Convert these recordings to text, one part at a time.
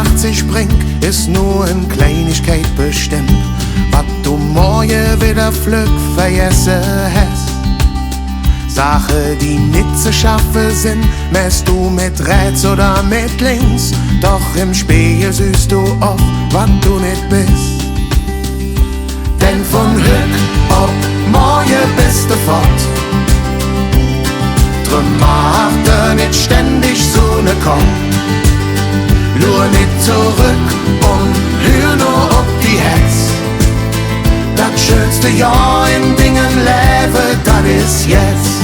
80 bringt, ist nur in Kleinigkeit bestimmt. Was du morgen wieder Glück vergessen hast. Sache, die nicht zu schaffen sind, messt du mit rechts oder mit links. Doch im Spiegel siehst du oft, was du nicht bist. Denn von Glück ob morgen bist du fort. Drum macht nicht ständig so ne Komm. Lur nicht zurück und hör nur ob die Herz. Das schönste Jahr in Dingen Leben, das ist jetzt.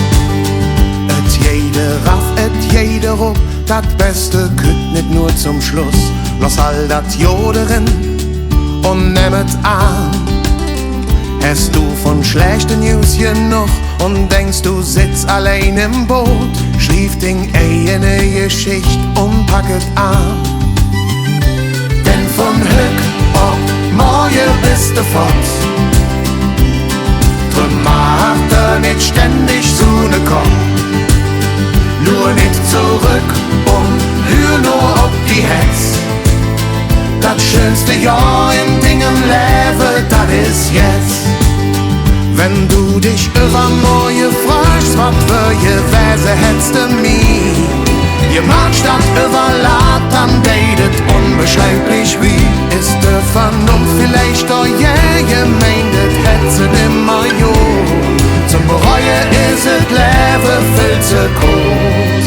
Et jede raff, et jede rupp, das Beste kütt nicht nur zum Schluss. Lass all dat Joderen und nehmet an. Hast du von schlechten News genug und denkst du sitzt allein im Boot? Schrieb den eigene Geschichte und packet an. Denn von Glück ob morgen bist du fort. Drum macht nicht ständig so ne Komm. Lur nicht zurück und hör nur ob die Herz. Das schönste Jahr in Dingen Leben, das ist jetzt. Wenn du dich über neue fragst, was für gewesen hättest du mir. Je mag statt überladen, dann datet unbeschreiblich wie. Ist der Vernunft vielleicht auch gemeint, das hättest du immer jo. Zum Bereuen ist es Leben viel zu kurz.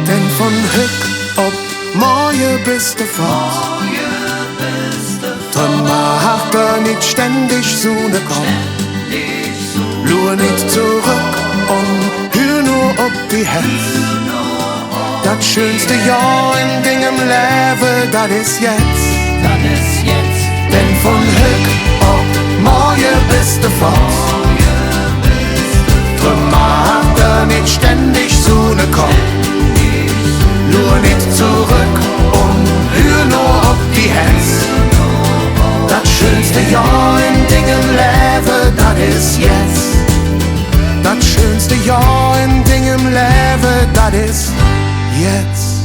Denn von Glück ob morgen bist du fort. Drum macht nicht ständig so ne Komm. Lur nicht zurück und hör nur ob die Herz. Das schönste Jahr in Dingen Leben, das ist jetzt. Denn von Glück ob morgen bist du fort. Drum macht nicht ständig so ne Komm. Lur nicht zurück und hör nur ob die Herz. Das schönste Jahr in Dingen Leben, das ist jetzt. Das schönste Jahr in Dingen Leben, das ist jetzt.